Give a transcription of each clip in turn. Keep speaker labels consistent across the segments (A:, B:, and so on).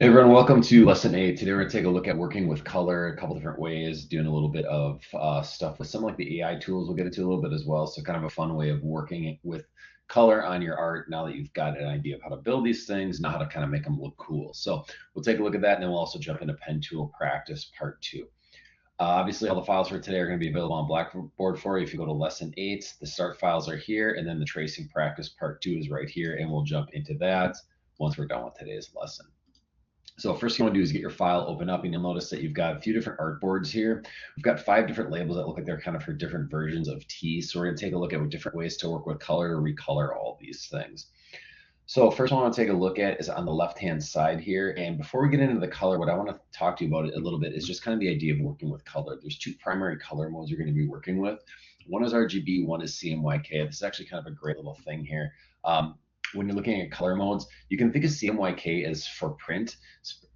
A: Hey everyone, welcome to lesson 8. Today we're going to take a look at working with color a couple different ways, doing a little bit of stuff with some like the AI tools we'll get into a little bit as well. So kind of a fun way of working with color on your art now that you've got an idea of how to build these things, know how to kind of make them look cool. So we'll take a look at that and then we'll also jump into pen tool practice part 2. Obviously, all the files for today are going to be available on Blackboard for you. If you go to lesson 8, the start files are here and then the tracing practice part 2 is right here, and we'll jump into that once we're done with today's lesson. So first thing you want to do is get your file open up, and you'll notice that you've got a few different artboards here. We've got 5 different labels that look like they're kind of for different versions of T. So we're going to take a look at different ways to work with color to recolor all these things. So first one I want to take a look at is on the left-hand side here. And before we get into the color, what I want to talk to you about a little bit is just kind of the idea of working with color. There's 2 primary color modes you're going to be working with. One is RGB, one is CMYK. This is actually kind of a great little thing here. When you're looking at color modes, you can think of CMYK as for print.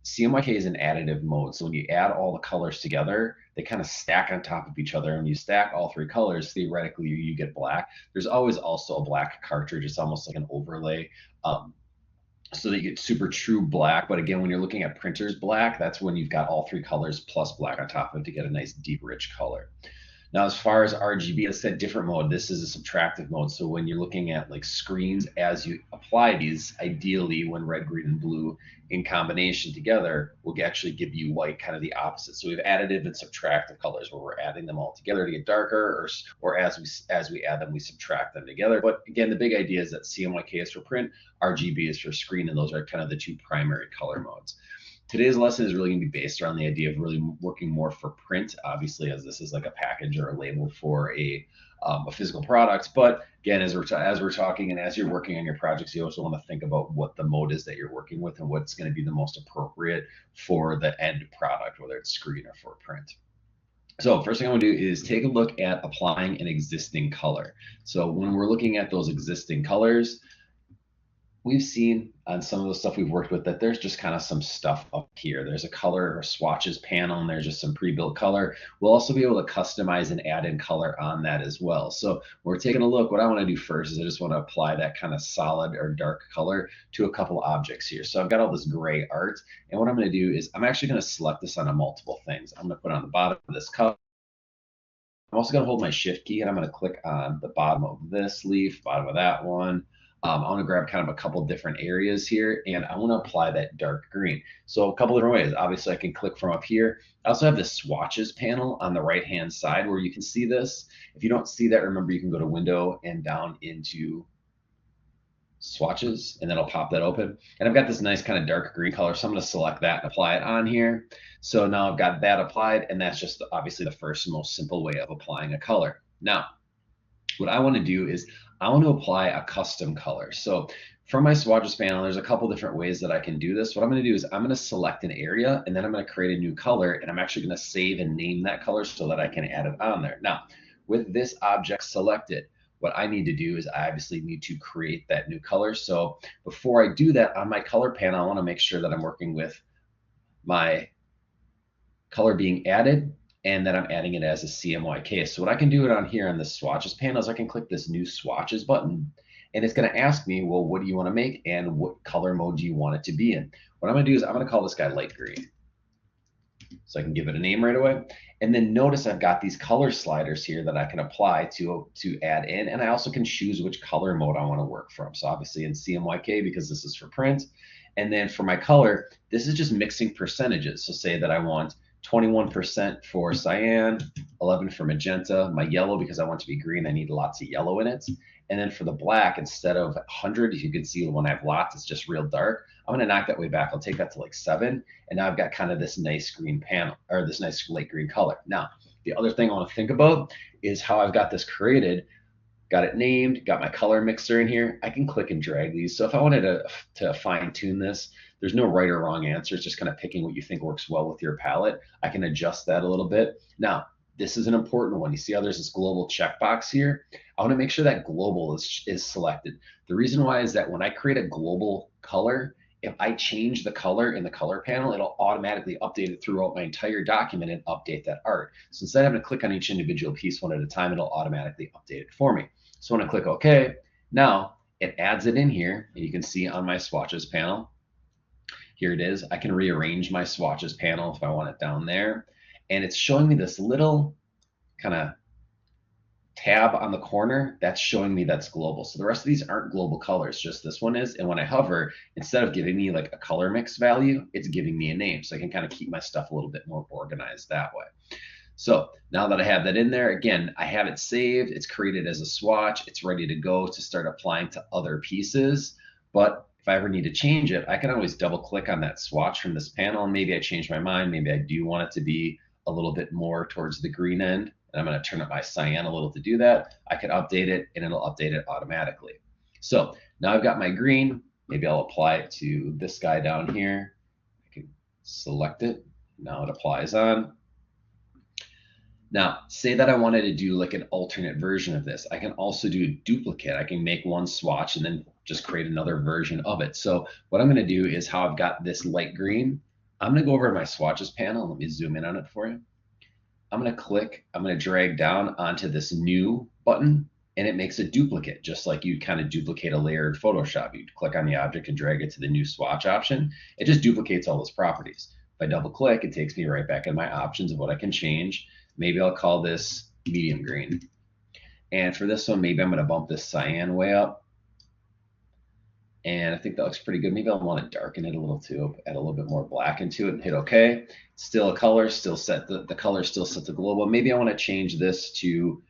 A: CMYK is an additive mode. So when you add all the colors together, they kind of stack on top of each other. And when you stack all 3 colors, theoretically, you get black. There's always also a black cartridge. It's almost like an overlay. So that you get super true black. But again, when you're looking at printer's black, that's when you've got all 3 colors plus black on top of it to get a nice deep, rich color. Now, as far as RGB, it's a different mode. This is a subtractive mode. So when you're looking at like screens, as you apply these, ideally when red, green, and blue in combination together will actually give you white, kind of the opposite. So we have additive and subtractive colors where we're adding them all together to get darker, or as we add them, we subtract them together. But again, the big idea is that CMYK is for print, RGB is for screen, and those are kind of the 2 primary color modes. Today's lesson is really going to be based around the idea of really working more for print, obviously, as this is like a package or a label for a physical product. But again, as we're talking and as you're working on your projects, you also want to think about what the mode is that you're working with and what's going to be the most appropriate for the end product, whether it's screen or for print. So first thing I want to do is take a look at applying an existing color. So when we're looking at those existing colors, we've seen on some of the stuff we've worked with that there's just kind of some stuff up here. There's a color or swatches panel, and there's just some pre-built color. We'll also be able to customize and add in color on that as well. So when we're taking a look, what I want to do first is I just want to apply that kind of solid or dark color to a couple objects here. So I've got all this gray art, and what I'm going to do is I'm actually going to select this on multiple things. I'm going to put it on the bottom of this cup. I'm also going to hold my shift key, and I'm going to click on the bottom of this leaf, bottom of that one. I want to grab kind of a couple different areas here, and I want to apply that dark green. So a couple different ways. Obviously, I can click from up here. I also have the swatches panel on the right-hand side where you can see this. If you don't see that, remember you can go to Window and down into swatches, and that'll pop that open. And I've got this nice kind of dark green color, so I'm going to select that and apply it on here. So now I've got that applied, and that's just obviously the first and most simple way of applying a color. Now, what I want to do is I want to apply a custom color. So from my swatches panel, there's a couple different ways that I can do this. What I'm going to do is I'm going to select an area, and then I'm going to create a new color, and I'm actually going to save and name that color so that I can add it on there. Now, with this object selected, what I need to do is I obviously need to create that new color. So before I do that, on my color panel, I want to make sure that I'm working with my color being added, and then I'm adding it as a CMYK. So what I can do it on here on the swatches panel is I can click this new swatches button, and it's going to ask me, well, what do you want to make and what color mode do you want it to be in? What I'm going to do is I'm going to call this guy light green. So I can give it a name right away. And then notice I've got these color sliders here that I can apply to add in. And I also can choose which color mode I want to work from. So obviously in CMYK, because this is for print. And then for my color, this is just mixing percentages. So say that I want 21% for cyan, 11 for magenta, my yellow, because I want it to be green, I need lots of yellow in it. And then for the black, instead of 100, you can see when I have lots, it's just real dark. I'm going to knock that way back. I'll take that to like 7. And now I've got kind of this nice green panel, or this nice light green color. Now, the other thing I want to think about is how I've got this created. Got it named, got my color mixer in here. I can click and drag these. So if I wanted to fine tune this, there's no right or wrong answer. It's just kind of picking what you think works well with your palette. I can adjust that a little bit. Now, this is an important one. You see how there's this global checkbox here? I want to make sure that global is selected. The reason why is that when I create a global color, if I change the color in the color panel, it'll automatically update it throughout my entire document and update that art. So instead of having to click on each individual piece one at a time, it'll automatically update it for me. So when I click OK, now it adds it in here, and you can see on my swatches panel, Here it is. I can rearrange my swatches panel if I want it down there. And it's showing me this little kind of tab on the corner. That's showing me that's global. So the rest of these aren't global colors, just this one is. And when I hover, instead of giving me like a color mix value, it's giving me a name. So I can kind of keep my stuff a little bit more organized that way. So now that I have that in there, again, I have it saved. It's created as a swatch. It's ready to go to start applying to other pieces. But if I ever need to change it, I can always double click on that swatch from this panel. And maybe I change my mind. Maybe I do want it to be a little bit more towards the green end. And I'm going to turn up my cyan a little to do that. I can update it and it'll update it automatically. So now I've got my green. Maybe I'll apply it to this guy down here. I can select it. Now it applies on. Now, say that I wanted to do like an alternate version of this. I can also do a duplicate. I can make one swatch and then just create another version of it. So what I'm going to do is how I've got this light green. I'm going to go over to my swatches panel. Let me zoom in on it for you. I'm going to click, I'm going to drag down onto this new button, and it makes a duplicate, just like you kind of duplicate a layer in Photoshop. You click on the object and drag it to the new swatch option. It just duplicates all those properties. If I double click, it takes me right back in my options of what I can change. Maybe I'll call this medium green. And for this one, maybe I'm going to bump this cyan way up. And I think that looks pretty good. Maybe I'll want to darken it a little too, add a little bit more black into it and hit OK. It's still a color, still set the color still set to global. Maybe I want to change this to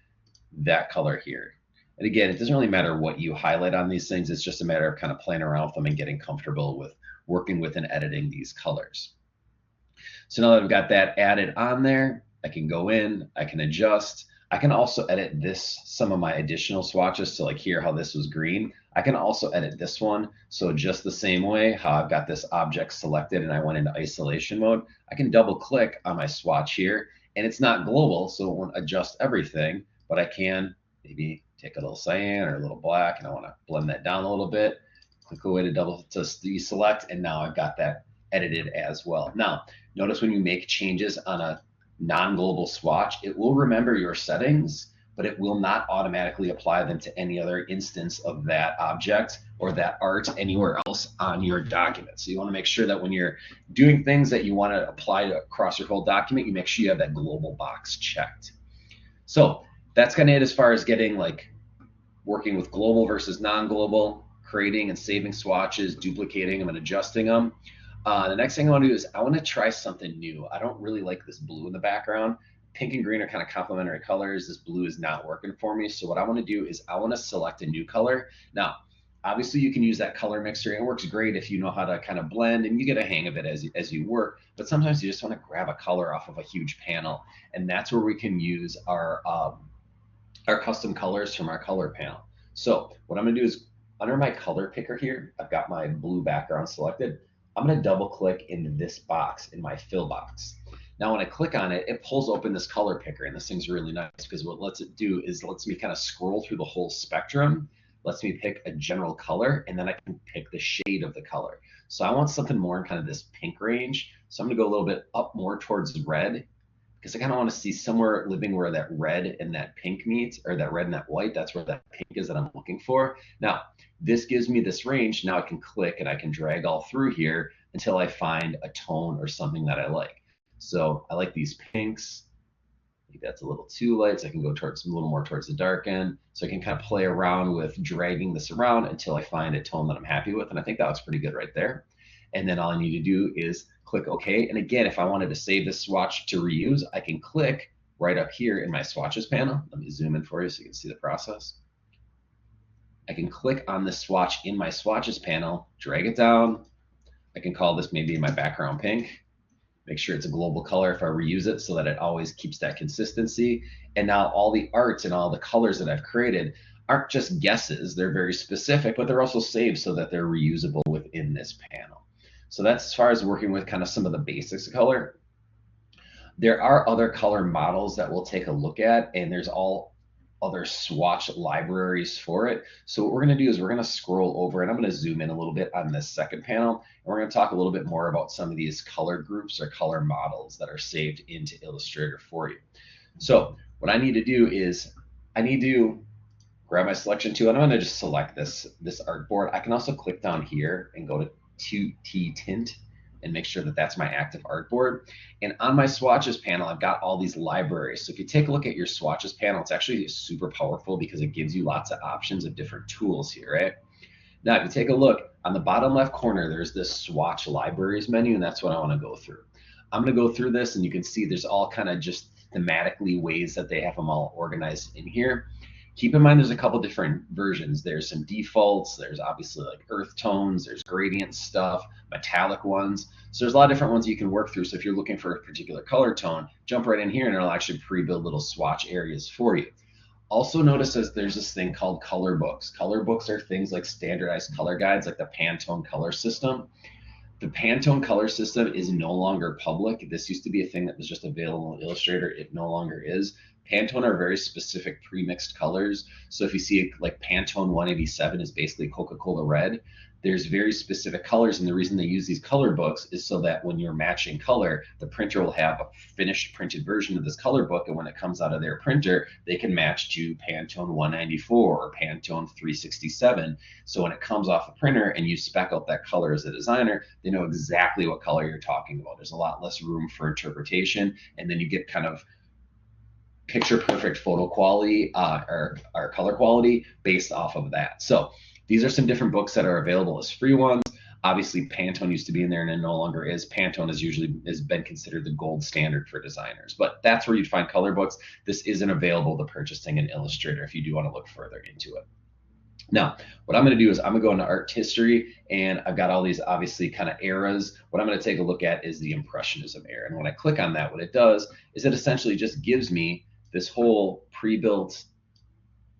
A: that color here. And again, it doesn't really matter what you highlight on these things. It's just a matter of kind of playing around with them and getting comfortable with working with and editing these colors. So now that I've got that added on there, I can go in, I can adjust. I can also edit some of my additional swatches. So like here, how this was green. I can also edit this one. So just the same way, how I've got this object selected and I went into isolation mode, I can double click on my swatch here and it's not global, so it won't adjust everything, but I can maybe take a little cyan or a little black and I want to blend that down a little bit. Click away to deselect, and now I've got that edited as well. Now, notice when you make changes on a non-global swatch, it will remember your settings, but it will not automatically apply them to any other instance of that object or that art anywhere else on your document. So you want to make sure that when you're doing things that you want to apply across your whole document, you make sure you have that global box checked. So that's kind of it as far as getting like working with global versus non-global, creating and saving swatches, duplicating them and adjusting them. The next thing I want to do is I want to try something new. I don't really like this blue in the background. Pink and green are kind of complementary colors. This blue is not working for me. So what I want to do is I want to select a new color. Now, obviously you can use that color mixer. It works great if you know how to kind of blend and you get a hang of it as you work. But sometimes you just want to grab a color off of a huge panel. And that's where we can use our custom colors from our color panel. So what I'm going to do is under my color picker here, I've got my blue background selected. I'm going to double click into this box in my fill box. Now, when I click on it, it pulls open this color picker, and this thing's really nice because what it lets it do is lets me kind of scroll through the whole spectrum, lets me pick a general color, and then I can pick the shade of the color. So I want something more in kind of this pink range. So I'm going to go a little bit up more towards red because I kind of want to see somewhere living where that red and that pink meets, or that red and that white. That's where that pink is that I'm looking for. Now, this gives me this range. Now I can click and I can drag all through here until I find a tone or something that I like. So I like these pinks. Maybe that's a little too light, so I can go towards a little more towards the dark end. So I can kind of play around with dragging this around until I find a tone that I'm happy with. And I think that looks pretty good right there. And then all I need to do is click OK. And again, if I wanted to save this swatch to reuse, I can click right up here in my swatches panel. Let me zoom in for you so you can see the process. I can click on this swatch in my swatches panel, drag it down. I can call this maybe my background pink. Make sure it's a global color if I reuse it so that it always keeps that consistency. And now all the arts and all the colors that I've created aren't just guesses. They're very specific, but they're also saved so that they're reusable within this panel. So that's as far as working with kind of some of the basics of color. There are other color models that we'll take a look at, and there's all other swatch libraries for it. So what we're going to do is we're going to scroll over, and I'm going to zoom in a little bit on this second panel, and we're going to talk a little bit more about some of these color groups or color models that are saved into Illustrator for you. So what I need to do is I need to grab my selection tool, and I'm going to just select this artboard. I can also click down here and go to T tint, and make sure that that's my active artboard. And on my swatches panel, I've got all these libraries. So if you take a look at your swatches panel, it's actually super powerful because it gives you lots of options of different tools here, right? Now, if you take a look on the bottom left corner, there's this swatch libraries menu, and that's what I want to go through. I'm going to go through this, and you can see there's all kind of just thematically ways that they have them all organized in here. Keep in mind there's a couple different versions. There's some defaults. There's obviously like earth tones. There's gradient stuff, metallic ones. So there's a lot of different ones you can work through. So if you're looking for a particular color tone, jump right in here, and it'll actually pre-build little swatch areas for you. Also notice that there's this thing called color books. Color books are things like standardized color guides, like the Pantone color system. The Pantone color system is no longer public. This used to be a thing that was just available in Illustrator. It no longer is. Pantone are very specific pre-mixed colors. So if you see like Pantone 187 is basically Coca-Cola red, there's very specific colors. And the reason they use these color books is so that when you're matching color, the printer will have a finished printed version of this color book. And when it comes out of their printer, they can match to Pantone 194 or Pantone 367. So when it comes off the printer and you spec out that color as a designer, they know exactly what color you're talking about. There's a lot less room for interpretation. And then you get kind of picture perfect photo quality or color quality based off of that. So these are some different books that are available as free ones. Obviously, Pantone used to be in there and it no longer is. Pantone has been considered the gold standard for designers, but that's where you'd find color books. This isn't available to purchasing in Illustrator if you do want to look further into it. Now, what I'm going to do is I'm going to go into art history, and I've got all these obviously kind of eras. What I'm going to take a look at is the Impressionism era. And when I click on that, what it does is it essentially just gives me this whole pre-built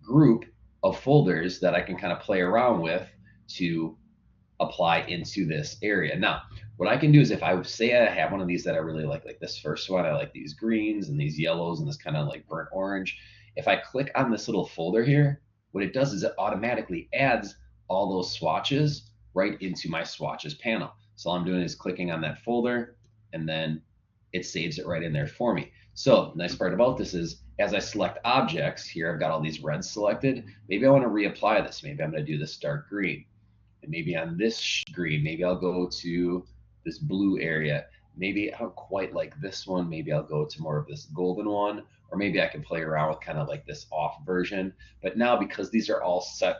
A: group of folders that I can kind of play around with to apply into this area. Now, what I can do is if I say I have one of these that I really like this first one, I like these greens and these yellows and this kind of like burnt orange. If I click on this little folder here, what it does is it automatically adds all those swatches right into my swatches panel. So all I'm doing is clicking on that folder, and then it saves it right in there for me. So the nice part about this is as I select objects here, I've got all these reds selected. Maybe I want to reapply this. Maybe I'm going to do this dark green. And maybe on this green, maybe I'll go to this blue area. Maybe I don't quite like this one. Maybe I'll go to more of this golden one, or maybe I can play around with kind of like this off version. But now, because these are all set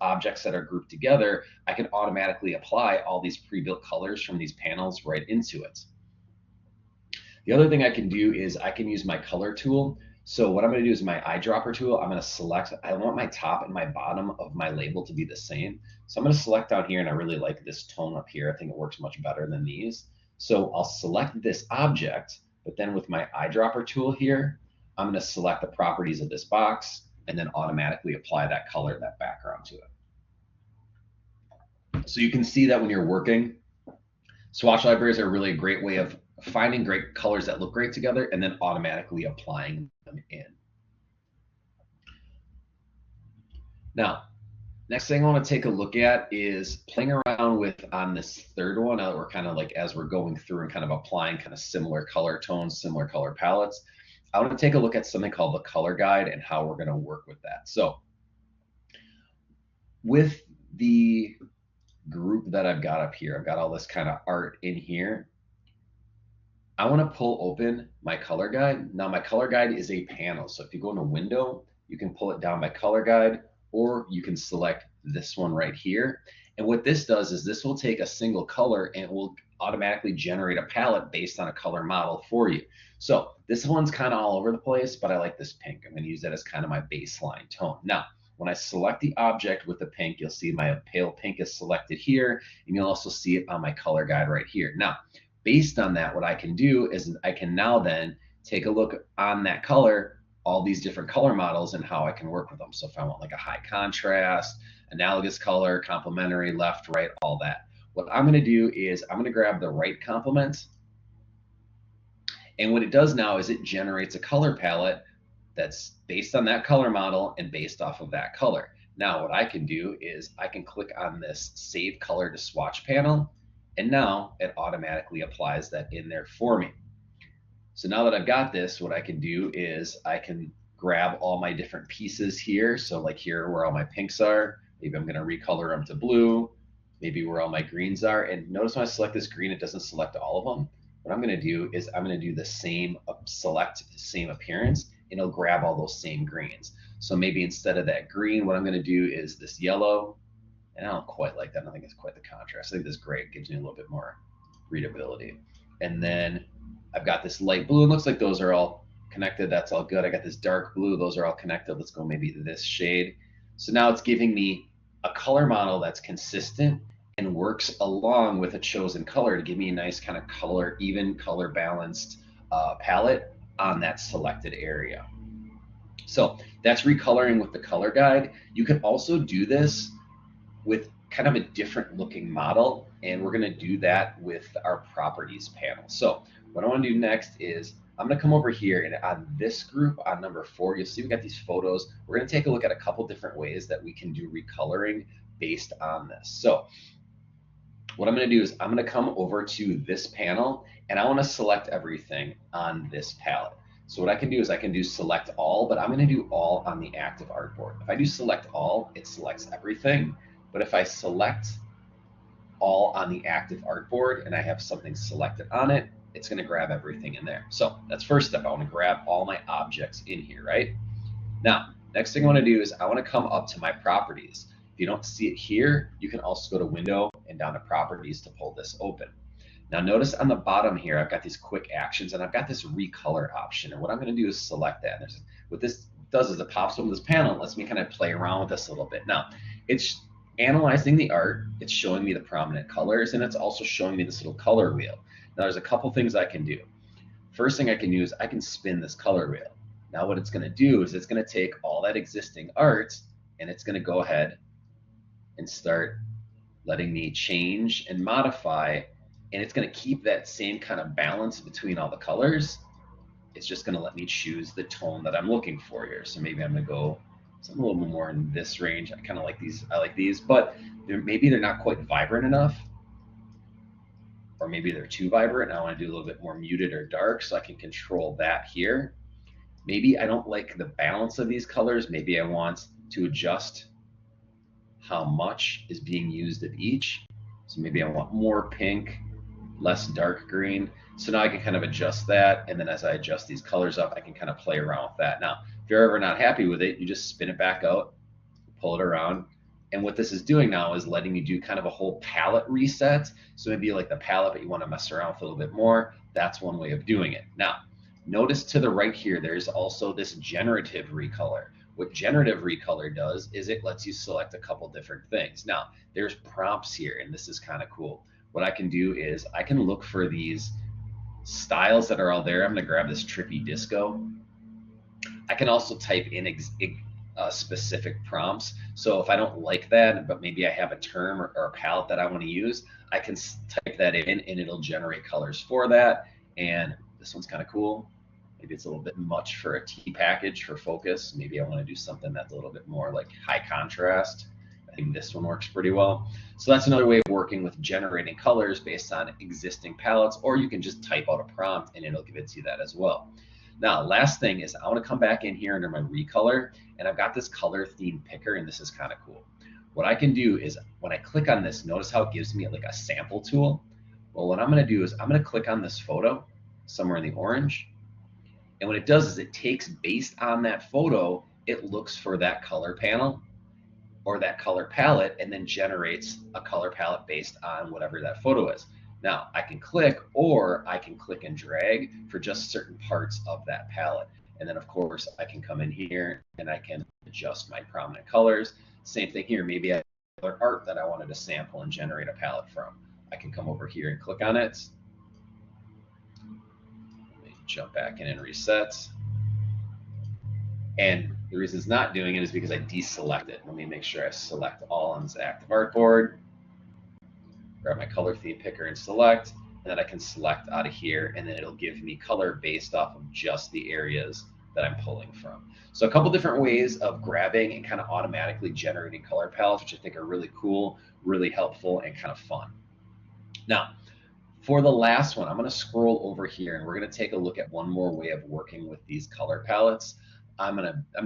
A: objects that are grouped together, I can automatically apply all these pre-built colors from these panels right into it. The other thing I can do is I can use my color tool. So what I'm going to do is my eyedropper tool, I'm going to select, I want my top and my bottom of my label to be the same. So I'm going to select down here, and I really like this tone up here. I think it works much better than these. So I'll select this object, but then with my eyedropper tool here, I'm going to select the properties of this box and then automatically apply that color, that background to it. So you can see that when you're working, swatch libraries are really a great way of finding great colors that look great together and then automatically applying them in. Now, next thing I want to take a look at is playing around with on this third one. We're kind of like as we're going through and kind of applying kind of similar color tones, similar color palettes. I want to take a look at something called the color guide and how we're going to work with that. So with the group that I've got up here, I've got all this kind of art in here. I want to pull open my color guide. Now my color guide is a panel. So if you go into window, you can pull it down by color guide, or you can select this one right here. And what this does is this will take a single color and it will automatically generate a palette based on a color model for you. So this one's kind of all over the place, but I like this pink. I'm going to use that as kind of my baseline tone. Now, when I select the object with the pink, you'll see my pale pink is selected here, and you'll also see it on my color guide right here. Now, based on that, what I can do is I can now then take a look on that color, all these different color models and how I can work with them. So if I want like a high contrast, analogous color, complementary, left, right, all that. What I'm going to do is I'm going to grab the right complement. And what it does now is it generates a color palette that's based on that color model and based off of that color. Now what I can do is I can click on this Save Color to Swatch panel, and now it automatically applies that in there for me. So now that I've got this, what I can do is I can grab all my different pieces here. So like here where all my pinks are, maybe I'm going to recolor them to blue. maybe where all my greens are. And notice when I select this green, it doesn't select all of them. What I'm going to do is I'm going to do the same select same appearance, and it'll grab all those same greens. So maybe instead of that green, what I'm going to do is this yellow, and I don't quite like that. I don't think it's quite the contrast. I think this gray gives me a little bit more readability. And then I've got this light blue. It looks like those are all connected. That's all good. I got this dark blue. Those are all connected. Let's go maybe to this shade. So now it's giving me a color model that's consistent and works along with a chosen color to give me a nice kind of color, even color balanced palette on that selected area. So that's recoloring with the color guide. You can also do this with kind of a different looking model, and we're going to do that with our properties panel. So what I want to do next is I'm going to come over here, and on this group on number 4, you'll see we got these photos. We're going to take a look at a couple different ways that we can do recoloring based on this. So what I'm going to do is I'm going to come over to this panel, and I want to select everything on this palette. So what I can do is I can do select all, but I'm going to do all on the active artboard. If I do select all, it selects everything. But if I select all on the active artboard and I have something selected on it, it's going to grab everything in there. So that's first step. I want to grab all my objects in here, right? Now, next thing I want to do is I want to come up to my properties. If you don't see it here, you can also go to Window and down to Properties to pull this open. Now notice on the bottom here, I've got these quick actions, and I've got this recolor option. And what I'm going to do is select that. And what this does is it pops open this panel and lets me kind of play around with this a little bit. Now, it's analyzing the art, it's showing me the prominent colors, and it's also showing me this little color wheel. Now there's a couple things I can do. First thing I can do is I can spin this color wheel. Now what it's going to do is it's going to take all that existing art, and it's going to go ahead and start letting me change and modify, and it's going to keep that same kind of balance between all the colors. It's just going to let me choose the tone that I'm looking for here. So maybe I'm going to go something a little bit more in this range. I kind of like these. I like these, but maybe they're not quite vibrant enough, or maybe they're too vibrant. I want to do a little bit more muted or dark, so I can control that here. Maybe I don't like the balance of these colors. Maybe I want to adjust how much is being used of each. So maybe I want more pink, less dark green. So now I can kind of adjust that, and then as I adjust these colors up, I can kind of play around with that. Now, if you're ever not happy with it, you just spin it back out, pull it around, and what this is doing now is letting you do kind of a whole palette reset. So maybe you like the palette, but you want to mess around with it a little bit more. That's one way of doing it. Now, notice to the right here, there's also this generative recolor. What generative recolor does is it lets you select a couple different things. Now, there's prompts here, and this is kind of cool. What I can do is I can look for these styles that are all there. I'm going to grab this trippy disco. I can also type in specific prompts. So if I don't like that, but maybe I have a term or a palette that I want to use, I can type that in, and it'll generate colors for that. And this one's kind of cool. Maybe it's a little bit much for a T package for focus. Maybe I want to do something that's a little bit more like high contrast. I think this one works pretty well. So that's another way of working with generating colors based on existing palettes, or you can just type out a prompt and it'll give it to you that as well. Now, last thing is I want to come back in here under my recolor, and I've got this color theme picker, and this is kind of cool. What I can do is when I click on this, notice how it gives me like a sample tool. Well, what I'm going to do is I'm going to click on this photo somewhere in the orange. And what it does is it takes, based on that photo, it looks for that color panel or that color palette, and then generates a color palette based on whatever that photo is. Now, I can click, or I can click and drag for just certain parts of that palette. And then, of course, I can come in here and I can adjust my prominent colors. Same thing here. Maybe I have color art that I wanted to sample and generate a palette from. I can come over here and click on it. Jump back in and reset. And the reason it's not doing it is because I deselect it. Let me make sure I select all on this active artboard. Grab my color theme picker and select, and then I can select out of here, and then it'll give me color based off of just the areas that I'm pulling from. So a couple different ways of grabbing and kind of automatically generating color palettes, which I think are really cool, really helpful, and kind of fun. Now, for the last one, I'm going to scroll over here, and we're going to take a look at one more way of working with these color palettes. I'm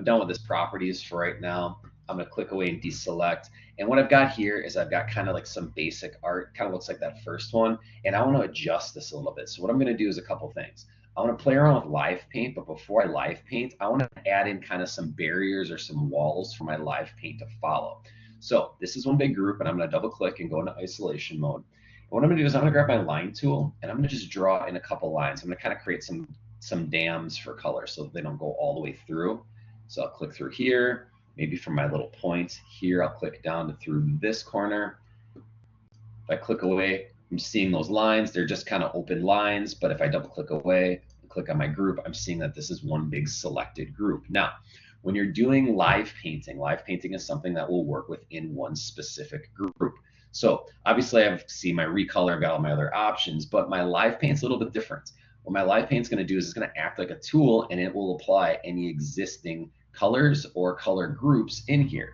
A: done with this properties for right now. I'm gonna click away and deselect. And what I've got here is I've got kind of like some basic art, kind of looks like that first one. And I want to adjust this a little bit. So what I'm gonna do is a couple things. I want to play around with live paint, but before I live paint, I want to add in kind of some barriers or some walls for my live paint to follow. So this is one big group, and I'm going to double click and go into isolation mode. And what I'm going to do is I'm going to grab my line tool, and I'm going to just draw in a couple lines. I'm going to kind of create some dams for color so that they don't go all the way through. So I'll click through here, maybe from my little point here, I'll click down to through this corner. If I click away, I'm seeing those lines. They're just kind of open lines, but if I double click away and click on my group, I'm seeing that this is one big selected group. Now, when you're doing live painting is something that will work within one specific group. So obviously I see my recolor, I've got all my other options, but my live paint's a little bit different. What my live paint's going to do is it's going to act like a tool, and it will apply any existing colors or color groups in here.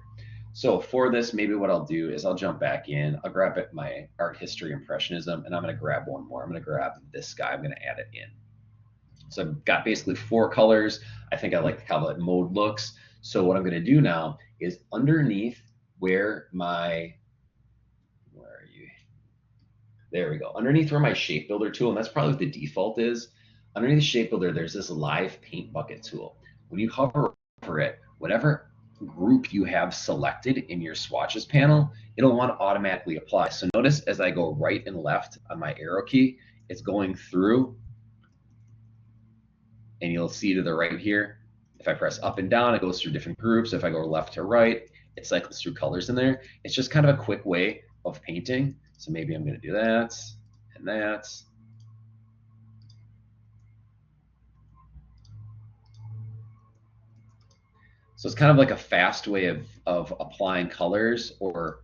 A: So for this, maybe what I'll do is I'll jump back in, I'll grab it, my art history impressionism, and I'm going to grab one more. I'm going to grab this guy, I'm going to add it in. So I've got basically 4 colors. I think I like how that mode looks. So what I'm going to do now is underneath where my, where are you? There we go. Underneath where my shape builder tool, and that's probably what the default is, underneath the shape builder, there's this live paint bucket tool. When you hover over it, whatever group you have selected in your swatches panel, it'll want to automatically apply. So notice as I go right and left on my arrow key, it's going through, and you'll see to the right here, if I press up and down, it goes through different groups. If I go left to right, it cycles through colors in there. It's just kind of a quick way of painting. So maybe I'm going to do that and that. So it's kind of like a fast way of applying colors or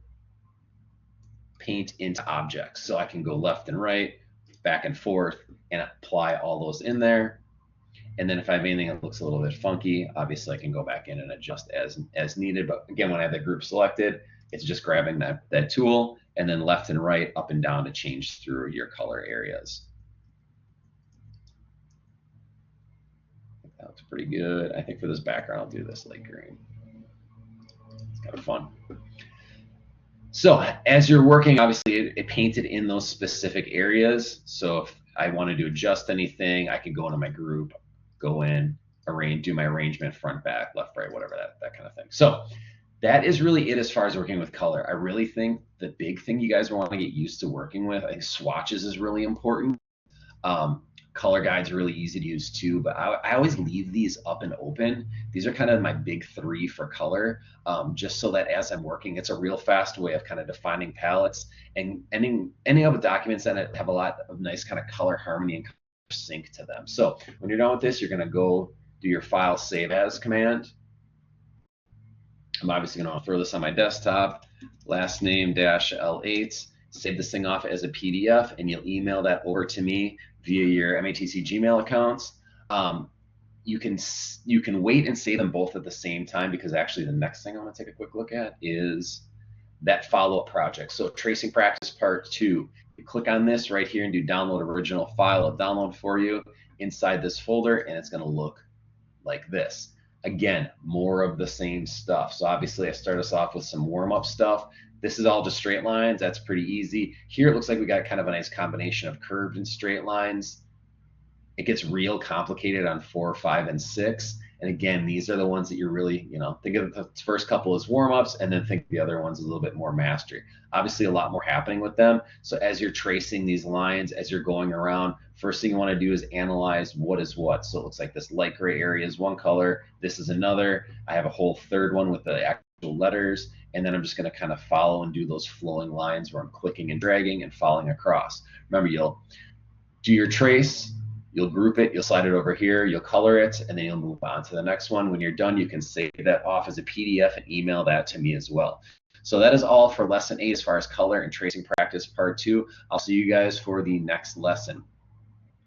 A: paint into objects. So I can go left and right, back and forth, and apply all those in there. And then if I have anything that looks a little bit funky, obviously I can go back in and adjust as needed. But again, when I have the group selected, it's just grabbing that tool and then left and right, up and down to change through your color areas. That looks pretty good. I think for this background, I'll do this light green. It's kind of fun. So as you're working, obviously it painted in those specific areas. So if I wanted to adjust anything, I can go into my group, go in, arrange, do my arrangement, front, back, left, right, whatever, that kind of thing. So that is really it as far as working with color. I really think the big thing you guys want to get used to working with, I think swatches is really important. Color guides are really easy to use too, but I always leave these up and open. These are kind of my big 3 for color, just so that as I'm working, it's a real fast way of kind of defining palettes and ending up with documents that have a lot of nice kind of color harmony and color sync to them. So when you're done with this, you're going to go do your file save as command. I'm obviously going to throw this on my desktop, last name -L8, save this thing off as a PDF, and you'll email that over to me via your MATC Gmail accounts. You can wait and save them both at the same time, because actually the next thing I want to take a quick look at is that follow-up project. So tracing practice part 2. You click on this right here and do download original file. It'll download for you inside this folder, and it's going to look like this. Again, more of the same stuff. So obviously I start us off with some warm-up stuff. This is all just straight lines. That's pretty easy. Here it looks like we got kind of a nice combination of curved and straight lines. It gets real complicated on 4, 5, and 6. And again, these are the ones that you're really, think of the first couple as warm-ups, and then think the other ones a little bit more mastery. Obviously, a lot more happening with them. So as you're tracing these lines, as you're going around, first thing you want to do is analyze what is what. So it looks like this light gray area is one color. This is another. I have a whole third one with the actual letters. And then I'm just going to kind of follow and do those flowing lines where I'm clicking and dragging and following across. Remember, you'll do your trace. You'll group it, you'll slide it over here, you'll color it, and then you'll move on to the next one. When you're done, you can save that off as a PDF and email that to me as well. So that is all for lesson 8 as far as color and tracing practice part 2. I'll see you guys for the next lesson.